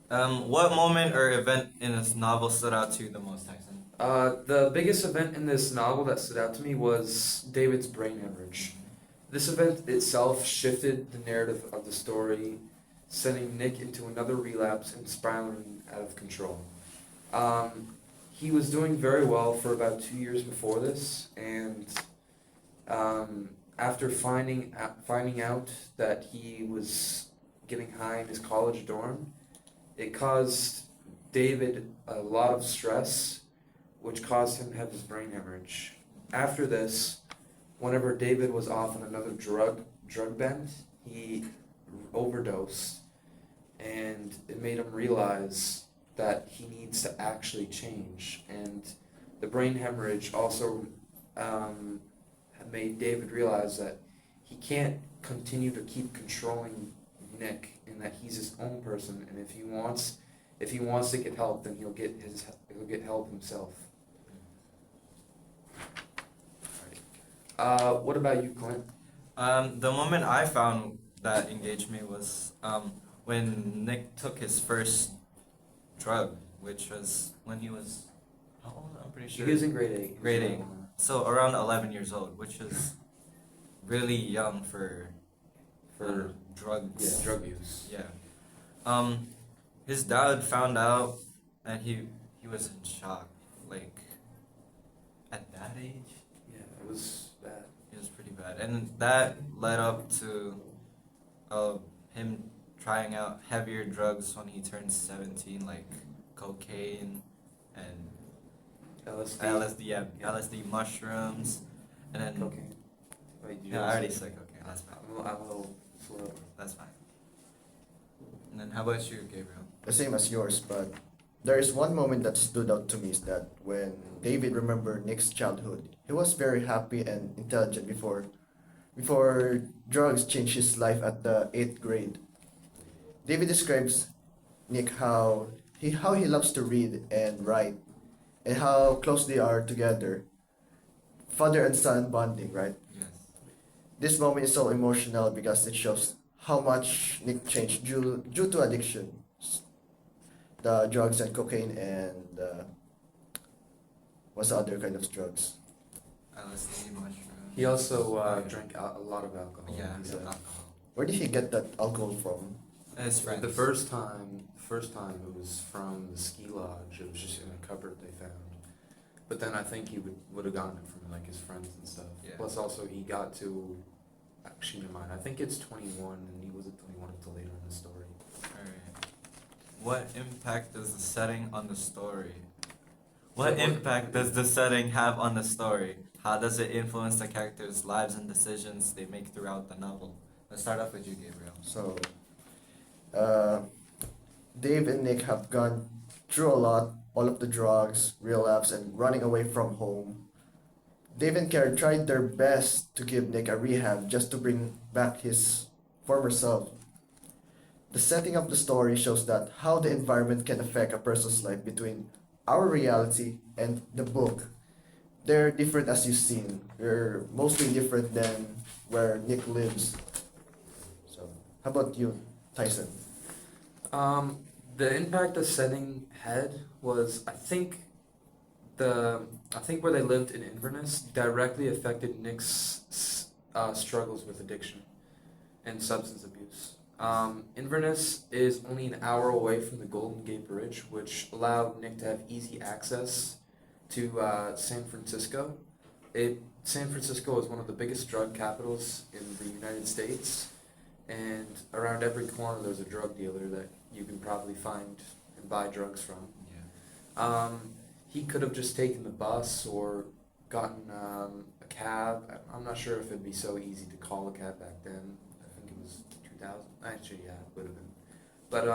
Um, What moment or event in this novel stood out to you the most, Tyson? the biggest event in this novel that stood out to me was David's brain hemorrhage. This event itself shifted the narrative of the story, sending Nick into another relapse and spiraling out of control. He was doing very well for about 2 years before this, and after finding out that he was getting high in his college dorm, it caused David a lot of stress, which caused him to have his brain hemorrhage. After this, whenever David was off on another drug bend, he overdosed, and it made him realize that he needs to actually change. And the brain hemorrhage also made David realize that he can't continue to keep controlling Nick, and that he's his own person, and if he wants to get help, then he'll get help himself. What about you, Clint? The moment I found that engaged me was when Nick took his first drug, which was when he was how old? I'm pretty sure. He was in grade 8. Grade 8. So around 11 years old, which is really young for drugs. Yeah, drug use. Yeah. His dad found out, and he was in shock. Like at that age, Yeah, it was bad. it was pretty bad, and that led up to him trying out heavier drugs when he turned 17, like cocaine and LSD. LSD, yeah, LSD, mushrooms, and then Cocaine. Wait, did you yeah, I also- already said cocaine. That's fine. I'm a little slow. That's fine. And then how about you, Gabriel? The same as yours, but there is one moment that stood out to me is that when David remembered Nick's childhood, he was very happy and intelligent before drugs changed his life at the 8th grade. David describes Nick how he loves to read and write and how close they are together. Father and son bonding, right? Yes. This moment is so emotional because it shows how much Nick changed due to addiction, the drugs and cocaine and what's the other kind of drugs? LSD, mushrooms. He also drank a lot of alcohol. Yeah, He said. alcohol. Where did he get that alcohol from? His friends. The first time it was from the ski lodge. It was just in a cupboard they found. But then I think he would have gotten it from like his friends and stuff. Yeah. Plus also he got to, actually never mind. I think it's 21 and he wasn't 21 until later in the story. Alright. What impact does the setting on the story? What So impact does the setting have on the story? How does it influence the characters' lives and decisions they make throughout the novel? Let's start off with you, Gabriel. So, Dave and Nick have gone through a lot, all of the drugs, relapse, and running away from home. Dave and Karen tried their best to give Nick a rehab just to bring back his former self. The setting of the story shows that how the environment can affect a person's life between our reality and the book. They're different as you've seen. They're mostly different than where Nick lives. So, how about you, Tyson? The impact the setting had was I think where they lived in Inverness directly affected Nick's struggles with addiction and substance abuse. Inverness is only an hour away from the Golden Gate Bridge, which allowed Nick to have easy access to San Francisco. San Francisco is one of the biggest drug capitals in the United States, and around every corner there's a drug dealer that you can probably find and buy drugs from. Yeah. He could have just taken the bus or gotten a cab. I'm not sure if it'd be so easy to call a cab back then. I think it was 2000. Actually, yeah, it would have been. But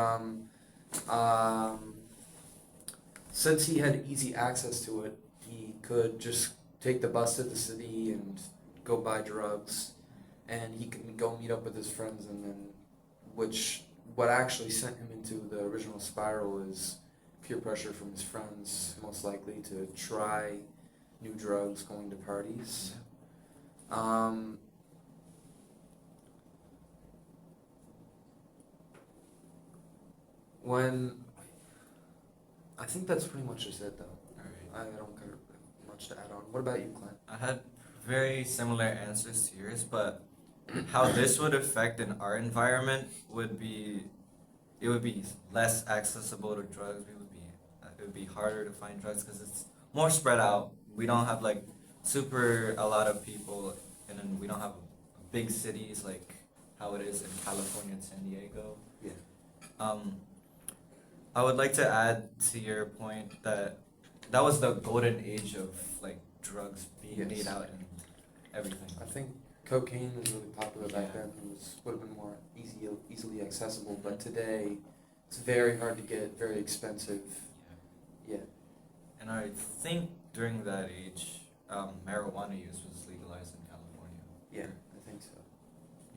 since he had easy access to it, he could just take the bus to the city and go buy drugs, and he can go meet up with his friends, and then what actually sent him into the original spiral is peer pressure from his friends, most likely to try new drugs, going to parties. Um, when I think that's pretty much just it, though. Alright. I don't got much to add on. What about you, Clint? I had very similar answers to yours, but how this would affect in our environment would be, it would be less accessible to drugs. It would be harder to find drugs because it's more spread out. We don't have like a lot of people, and then we don't have big cities like how it is in California and San Diego. Yeah. I would like to add to your point that that was the golden age of like drugs being Yes. made out and everything. I think cocaine was really popular back Yeah. then. Would have been more easily accessible, but today it's very hard to get, very expensive. Yeah. And I think during that age, marijuana use was legalized in California. Yeah, I think so.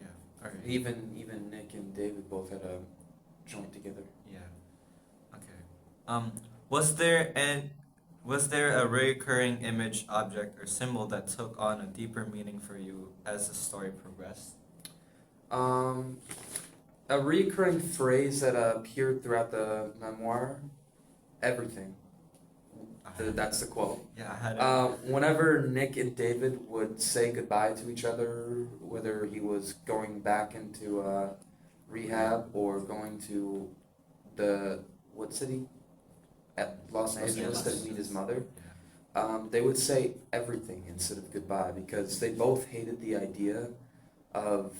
Yeah. Alright. Even Nick and David both had a joint together. Yeah. Okay. Was there a recurring image, object, or symbol that took on a deeper meaning for you as the story progressed? A recurring phrase that appeared throughout the memoir, everything. That's the quote. Yeah, I had it. Whenever Nick and David would say goodbye to each other, whether he was going back into rehab or going to what city? At Los Angeles to meet his mother. They would say everything instead of goodbye because they both hated the idea of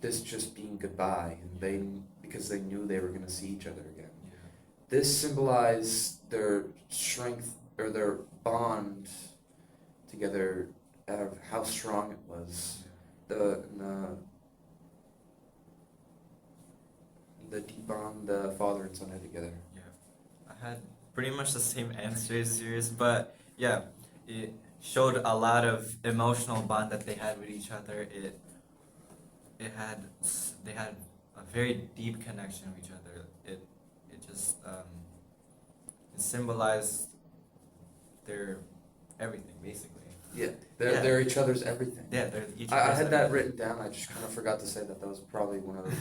this just being goodbye, and because they knew they were going to see each other again. Yeah. This symbolized their strength or their bond together, of how strong it was. The deep bond the father and son had together. Yeah. I had pretty much the same answers as yours, but yeah, it showed a lot of emotional bond that they had with each other. They had a very deep connection with each other. It just it symbolized their everything basically. Yeah, Yeah. they're each other's everything. Yeah, they're each I other's had that everything. written down. I just kind of forgot to say that. That was probably one of the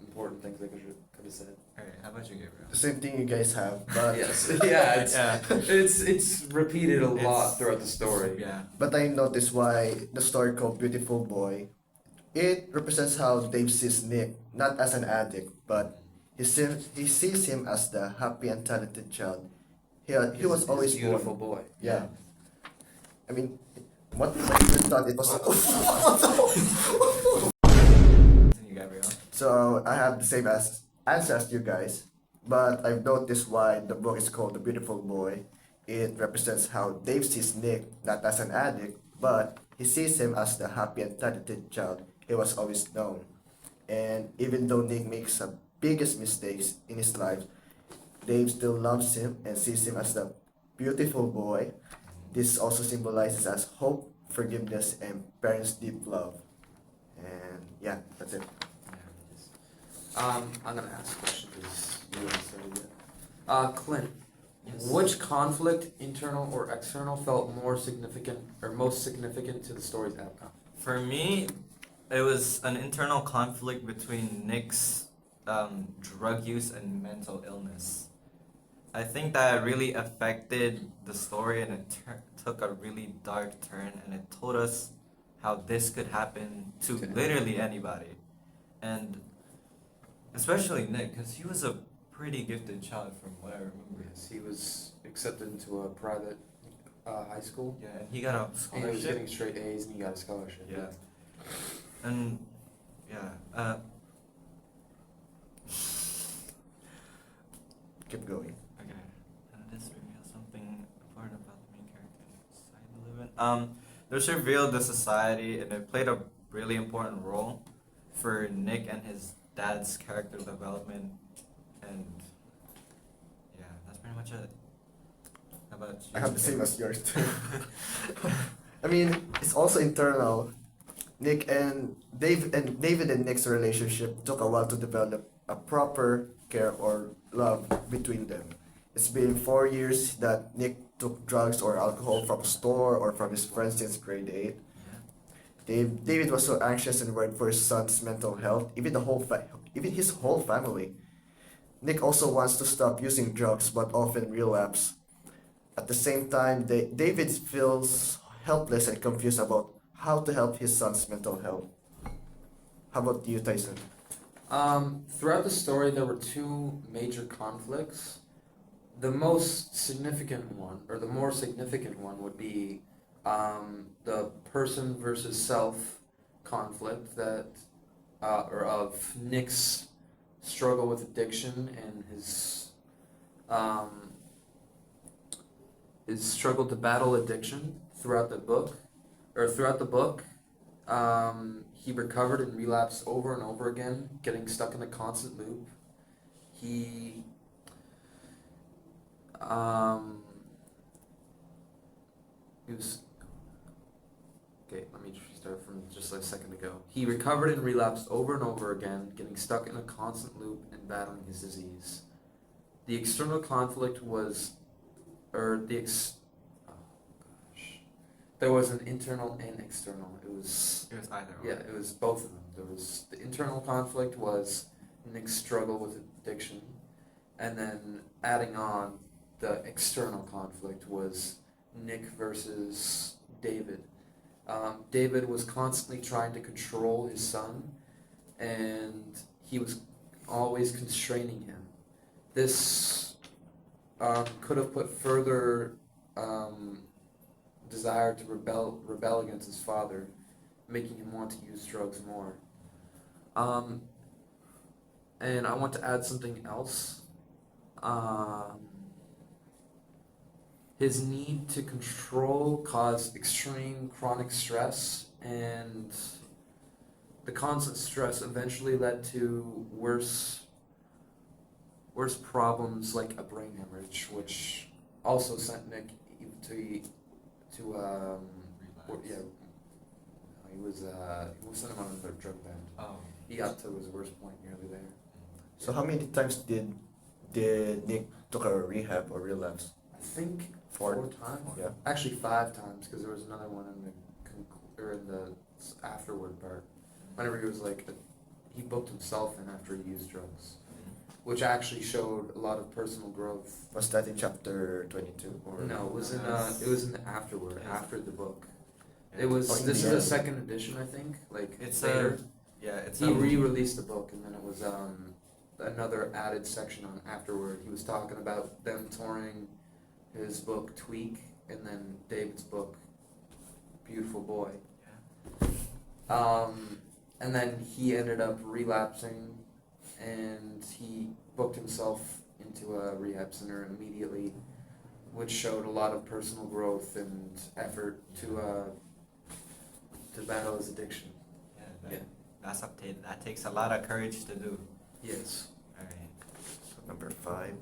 important things I could have said. Alright, how about you, Gabriel? The same thing you guys have, but Yes, yeah, Yeah. it's repeated a lot It's- throughout the story. Yeah. but I noticed why the story called Beautiful Boy. It represents how Dave sees Nick not as an addict, but he sees him as the happy and talented child. He was His always beautiful born. boy. Yeah. I mean, what I first thought it was. Continue, Gabriel. So I have the same answer as you guys, but I've noticed why the book is called The Beautiful Boy. It represents how Dave sees Nick not as an addict, but he sees him as the happy and talented child he was always known. And even though Nick makes the biggest mistakes in his life, Dave still loves him and sees him as the beautiful boy. This also symbolizes as hope, forgiveness, and parents' deep love. And yeah, that's it. I'm gonna ask a question because you haven't started yet. Clint, Yes. which conflict, internal or external, felt more significant or most significant to the story's outcome? For me, it was an internal conflict between Nick's drug use and mental illness. I think that really affected the story and it took a really dark turn and it told us how this could happen to To literally anybody. And especially Nick, because he was a pretty gifted child from what I remember. Yes, he was accepted into a private high school. Yeah, and he got a And he was scholarship. getting straight A's and he got a scholarship. Yeah. And yeah, Keep going. okay. This reveals something important about the main character and the society we live in. This revealed the society and it played a really important role for Nick and his dad's character development. And yeah, that's pretty much it. How about you? I have the same as yours too. I mean, it's also internal. David and Nick's relationship took a while to develop a proper care or love between them. It's been 4 years that Nick took drugs or alcohol from a store or from his friends since grade 8. Yeah. David was so anxious and worried for his son's mental health, even his whole family. Nick also wants to stop using drugs but often relapse. At the same time, David feels helpless and confused about how to help his son's mental health. How about you, Tyson? Throughout the story, there were two major conflicts. The most significant one, or the more significant one, would be the person versus self conflict or of Nick's struggle with addiction and his struggle to battle addiction throughout the book. He recovered and relapsed over and over again, getting stuck in a constant loop. He he was okay. Let me start from just a second ago. He recovered and relapsed over and over again, getting stuck in a constant loop and battling his disease. The external conflict was, or the ex. Oh gosh, there was an internal and external. It was either. yeah, it was both of them. There was the internal conflict was Nick's struggle with addiction, and then adding on the external conflict was Nick versus David. David was constantly trying to control his son, and he was always constraining him. This could have put further desire to rebel against his father, making him want to use drugs more. And I want to add something else. His need to control caused extreme chronic stress, and the constant stress eventually led to worse problems like a brain hemorrhage, which also sent Nick to yeah, he sent him on another drug ban. Oh. He got to his worst point nearly there. So how many times did Nick took a rehab or relapse? I think four times. Yeah. Actually, 5 times, because there was another one in the afterward part. Whenever he was he booked himself in after he used drugs, which actually showed a lot of personal growth. Was that in chapter 22 or No, it was in the afterward, Yeah. after the book. Yeah. It was Oh, in this the is a end. second edition, I think. It's later. it's He re-released the book, and then it was another added section on afterward. He was talking about them touring his book Tweak, and then David's book Beautiful Boy. And then he ended up relapsing, and he booked himself into a rehab center immediately, which showed a lot of personal growth and effort to battle his addiction. Yeah, that takes a lot of courage to do. Yes. Alright. So number 5.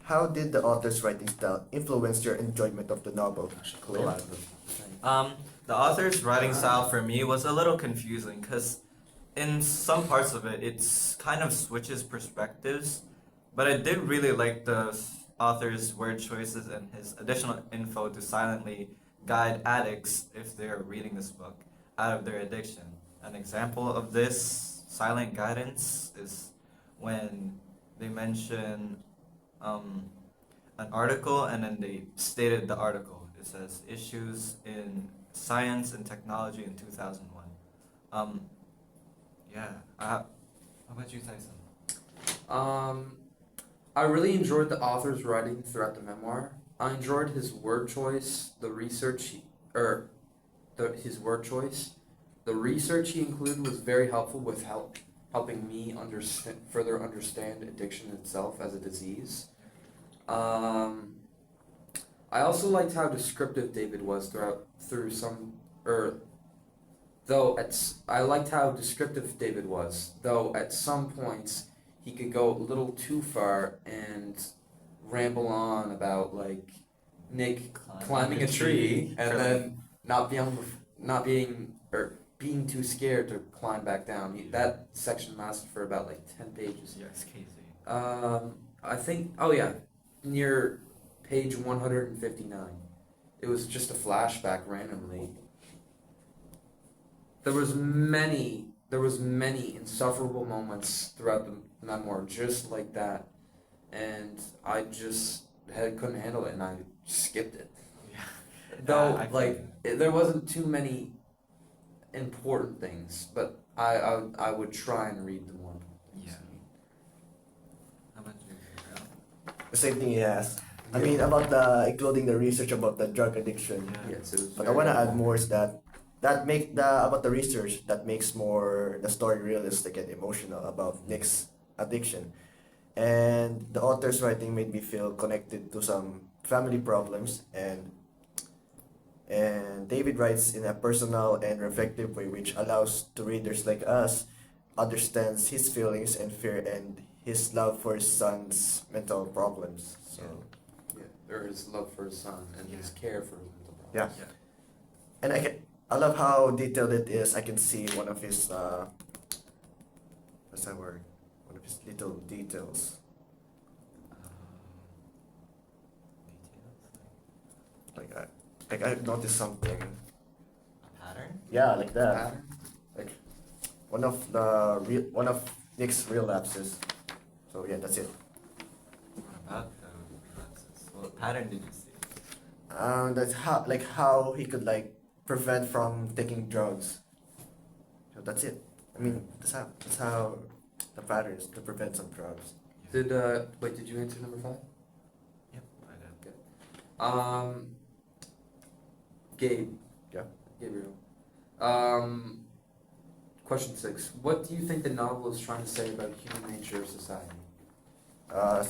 How did the author's writing style influence your enjoyment of the novel? Clint? The author's writing style for me was a little confusing because in some parts of it, it's kind of switches perspectives, but I did really like the author's word choices and his additional info to silently guide addicts if they're reading this book out of their addiction. An example of this silent guidance is when they mention an article and then they stated the article. It says issues in science and technology in 2001. Yeah. How about you, Tyson? I really enjoyed the author's writing throughout the memoir. I enjoyed his word choice, his word choice. The research he included was very helpful with helping me further understand addiction itself as a disease. I also liked how descriptive David was I liked how descriptive David was, though at some points he could go a little too far and ramble on about Nick climbing a tree and then being too scared to climb back down. That section lasted for about 10 pages. Yes, Casey. I think near page 159. It was just a flashback randomly there was many insufferable moments throughout the memoir just like that, and I just couldn't handle it and I skipped it. Yeah. Though I like can- there wasn't too many important things, but I would try and read the more important things. Yeah. How about you, Gabriel? The same thing he has. I Yeah. mean, about the including the research about the drug addiction. Yeah. Yes, it was. But I very wanna add helpful. more is that make the about the research that makes more the story realistic and emotional about Nick's addiction. And the author's writing made me feel connected to some family problems, and David writes in a personal and reflective way which allows to readers like us understands his feelings and fear and his love for his son's mental problems. So Yeah, or his love for his son and his Yeah. care for his mental yeah. problems. Yeah. And I love how detailed it is. I can see one of his what's that word? One of his little details. Details. Like I noticed something. A pattern? Yeah, like that. Pattern? Like one of Nick's relapses. So yeah, that's it. What about the relapses? What pattern did you see? That's how he could like prevent from taking drugs. So that's it. I mean that's how the pattern is to prevent some drugs. Did wait? Did you answer number 5? Yep, I did. Gabe. Yeah. Gabriel. Question 6. What do you think the novel is trying to say about human nature or society?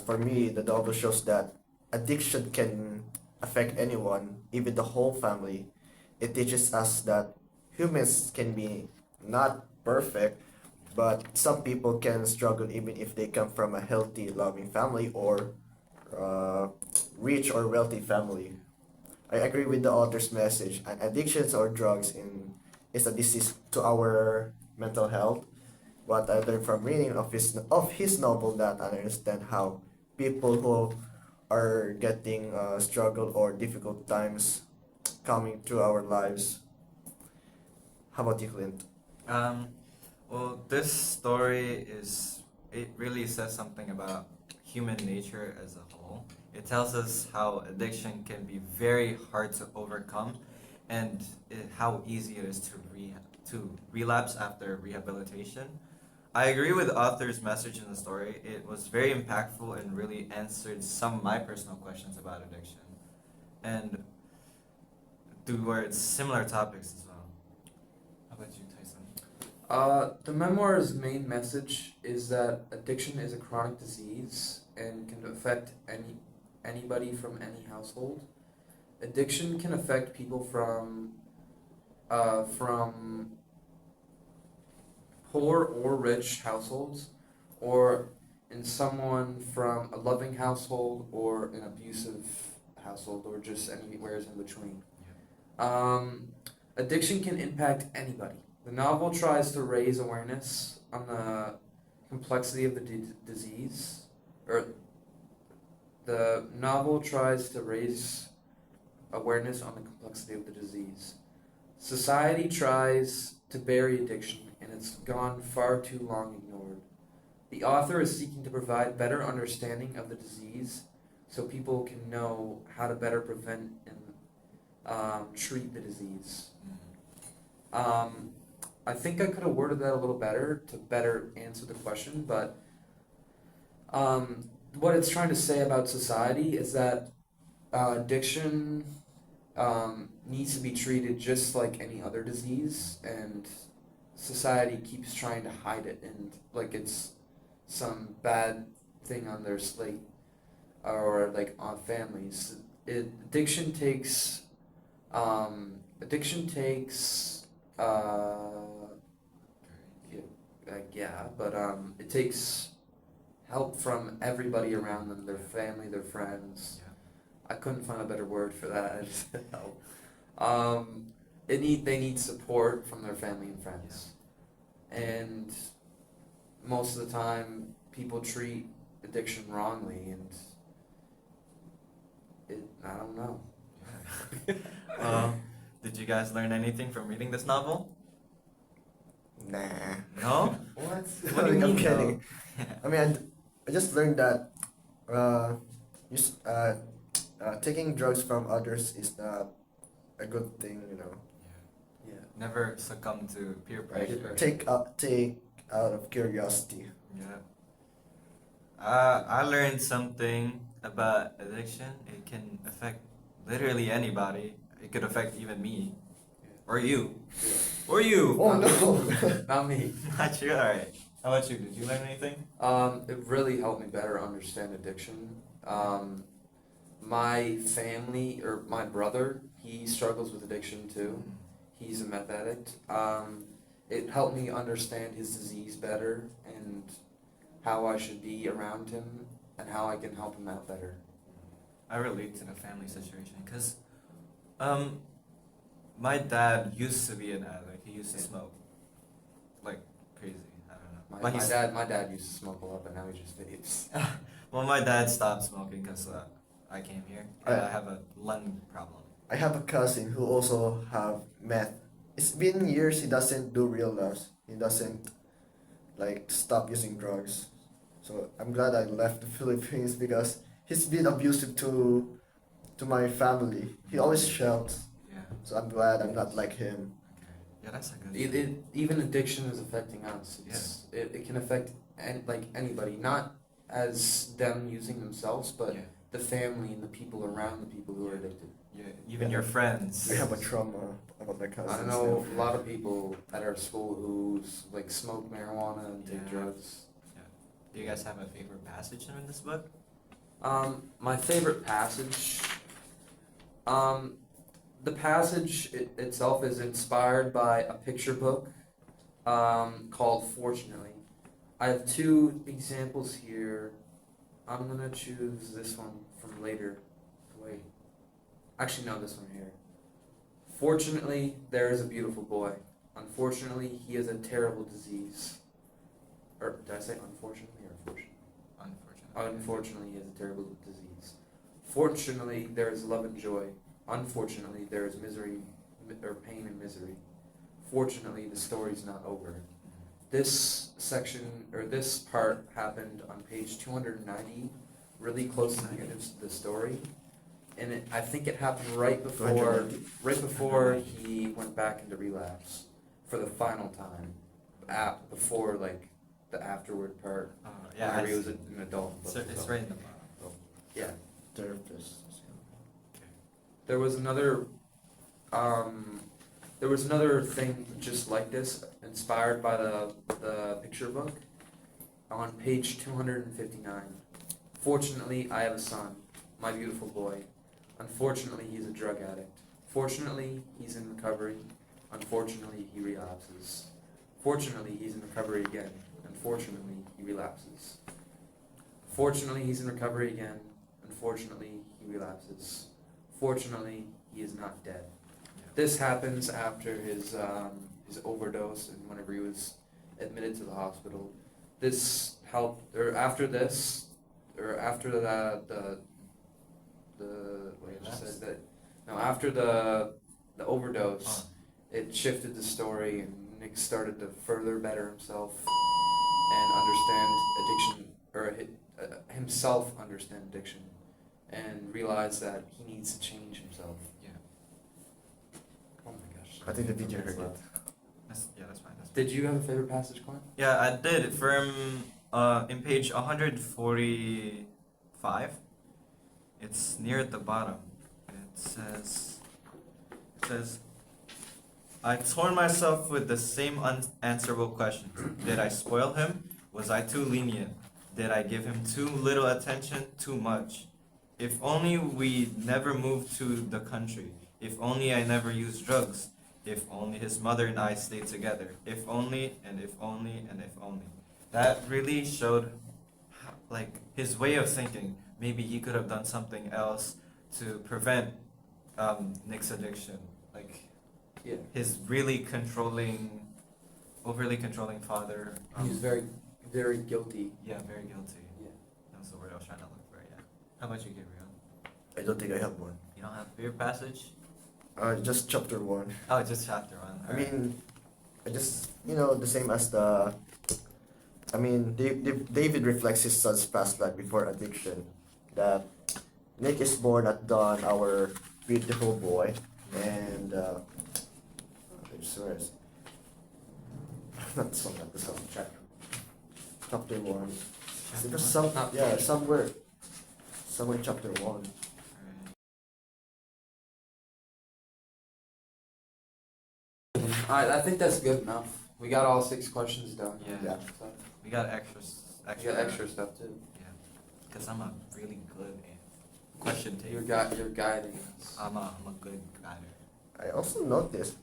For me, the novel shows that addiction can affect anyone, even the whole family. It teaches us that humans can be not perfect, but some people can struggle even if they come from a healthy, loving family or rich or wealthy family. I agree with the author's message. Addictions or drugs is a disease to our mental health. What I learned from reading of his novel that I understand how people who are getting struggle or difficult times coming through our lives. How about you, Clint? Well, this story it really says something about human nature as a whole. It tells us how addiction can be very hard to overcome and how easy it is to relapse after rehabilitation. I agree with the author's message in the story. It was very impactful and really answered some of my personal questions about addiction and towards similar topics as well. How about you, Tyson? The memoir's main message is that addiction is a chronic disease and can affect anybody from any household. Addiction can affect people from poor or rich households, or in someone from a loving household or an abusive household, or just anywhere in between. Addiction can impact anybody. The novel tries to raise awareness on the complexity of the disease, or the novel tries to raise awareness on the complexity of the disease. Society tries to bury addiction, and it's gone far too long ignored. The author is seeking to provide better understanding of the disease so people can know how to better prevent and treat the disease. I think I could have worded that a little better to better answer the question, but what it's trying to say about society is that addiction needs to be treated just like any other disease, and society keeps trying to hide it and like it's some bad thing on their slate or like on families. Addiction takes it takes help from everybody around them, their family, their friends. Yeah. I couldn't find a better word for that. I just said help. They need support from their family and friends, and most of the time people treat addiction wrongly, and I don't know. Did you guys learn anything from reading this novel? Nah. No? What? What do you I'm mean? kidding. though? I mean, I just learned that you taking drugs from others is not a good thing, you know. Yeah. Never succumb to peer Right. pressure. Take out of curiosity. Yeah. I learned something about addiction. It can affect literally anybody. It could affect even me. Or you. Yeah. Or you. Oh no! Not me. Not you. Alright. How about you? Did you learn anything? It really helped me better understand addiction. My family, or my brother, he struggles with addiction too. He's a meth addict. It helped me understand his disease better and how I should be around him and how I can help him out better. I relate to the family situation because my dad used to be an addict. He used to smoke like crazy. I don't know. My, But my he's dad, my dad used to smoke a lot, but now he just vapes. well, my dad stopped smoking because I came here and I- I have a lung problem. I have a cousin who also have meth. It's been years he doesn't do real loves. He doesn't like stop using drugs. So I'm glad I left the Philippines because he's been abusive to my family. He always shouts. Yeah. So I'm glad I'm not like him. Okay. Yeah, that's a good. Even addiction is affecting us. It can affect like anybody, not as them using themselves, but yeah. the family and the people around the people who are addicted. Yeah. Even your friends. I have a trauma about my cousins. I don't know a lot of people at our school who like smoke marijuana and take Yeah. drugs. Do you guys have a favorite passage in this book? My favorite passage. The passage itself is inspired by a picture book called Fortunately. I have two examples here. I'm gonna choose this one from later. Wait. Actually, no, this one here. Fortunately, there is a beautiful boy. Unfortunately, he has a terrible disease. Or did I say unfortunately or fortunately? Unfortunately. Unfortunately, he has a terrible disease. Fortunately, there is love and joy. Unfortunately, there is misery or pain and misery. Fortunately, the story's not over. This section or this part happened on page 290, really close to the end of the story, and I think it happened right before he went back into relapse for the final time, before like the afterward part. Oh, yeah. whenever I he was see. an adult. So it's right in the bottom. Yeah. Therapist. There was another thing just like this, inspired by the picture book, on page 259. Fortunately, I have a son, my beautiful boy. Unfortunately, he's a drug addict. Fortunately, he's in recovery. Unfortunately, he relapses. Fortunately, he's in recovery again. Unfortunately, he relapses. Fortunately, he's in recovery again. Unfortunately, he relapses. Fortunately, he is not dead. This happens after his overdose and whenever he was admitted to the hospital. This helped, or after this, or after the wait, I just said that. No, after the overdose, it shifted the story, and Nick started to further better himself and understand addiction, or himself understand addiction, and realize that he needs to change himself. Yeah. Oh my gosh. I think the DJ heard it. That's fine. That's fine. Did you have a favorite passage, Clint? Yeah, I did. From in page 145, it's near at the bottom. It says, I torn myself with the same unanswerable questions. Did I spoil him? Was I too lenient? Did I give him too little attention? Too much? If only we never moved to the country. If only I never used drugs. If only his mother and I stayed together. If only, and if only, and if only. That really showed, like, his way of thinking. Maybe he could have done something else to prevent Nick's addiction. Like, Yeah. his really controlling, overly controlling father. He was very, very guilty. Yeah, very guilty. Yeah. That was the word I was trying to look for, yeah. How about you, Gabriel? I don't think I have one. You don't have a favorite passage? Just chapter 1. Oh, just chapter 1. I mean, I just, the same as David reflects his son's past life before addiction. That Nick is born at dawn, our beautiful boy, and where is not the song, not the song. Chapter 1. It was somewhere chapter 1. Alright. I think that's good enough. We got all 6 questions done. Yeah. So, We got extra. we got extra stuff too. Yeah. Because I'm a really good question taker. You're guiding us. I'm a good guider. I also noticed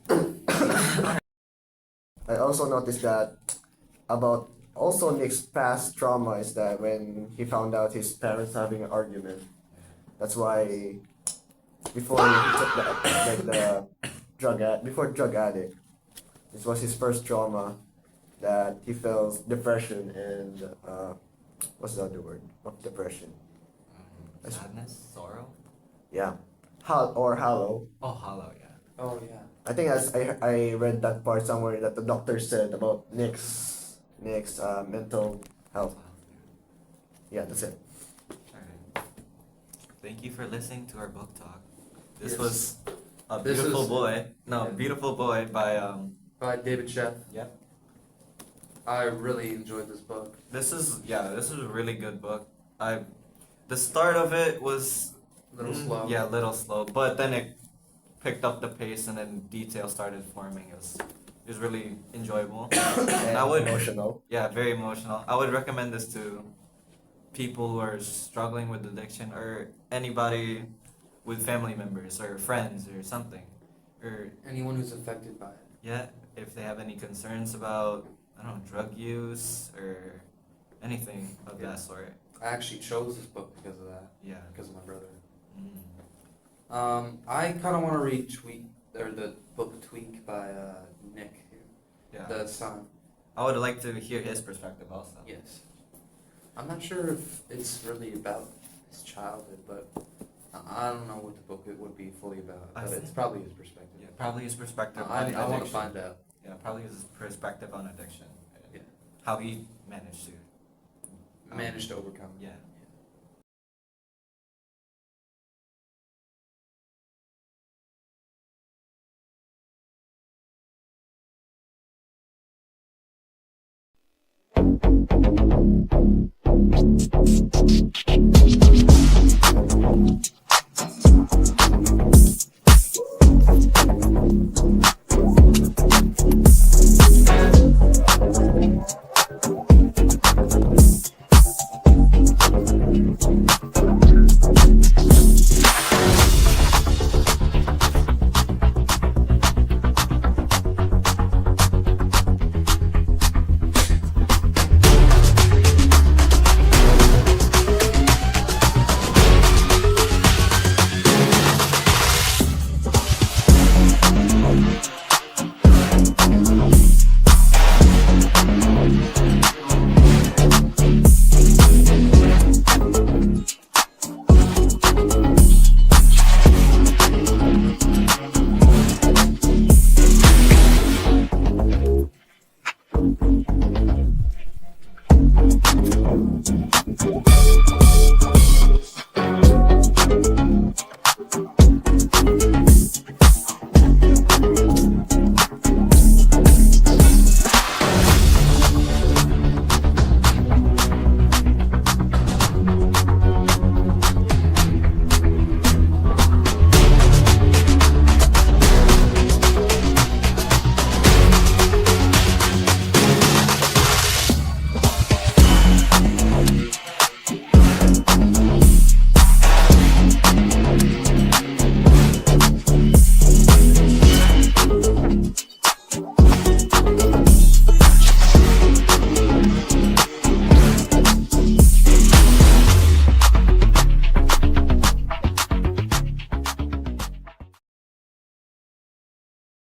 that about also Nick's past trauma is that when he found out his parents having an argument, that's why before he took the drug addict, this was his first trauma that he felt depression and what's the other word of depression? Sadness, sorrow. Yeah, hollow. Oh, hollow. Yeah. Oh yeah. I think as I read that part somewhere that the doctor said about Nick's mental health. Yeah, that's it. Alright. Thank you for listening to our book talk. This Yes. was a This beautiful is- boy. No, yeah. Beautiful Boy by By David Sheff. Yep. I really enjoyed this book. This is a really good book. The start of it was A little slow. Yeah, a little slow, but then it picked up the pace and then details started forming. It was really enjoyable. And I would- emotional. Yeah, very emotional. I would recommend this to people who are struggling with addiction or anybody with family members or friends or something. Or Anyone who's affected by it. yeah, if they have any concerns about drug use or anything of Yeah. that sort. I actually chose this book because of that. Yeah. Because of my brother. Mm. I kind of want to read the book Tweak by Nick, Yeah. the son. I would like to hear his perspective also. Yes. I'm not sure if it's really about his childhood, but I don't know what the book would be fully about. I But it's think- probably his perspective. Yeah, probably his perspective I on want to addiction. find out. Yeah, probably his perspective on addiction. And Yeah. how he managed to. Managed to overcome. Yeah.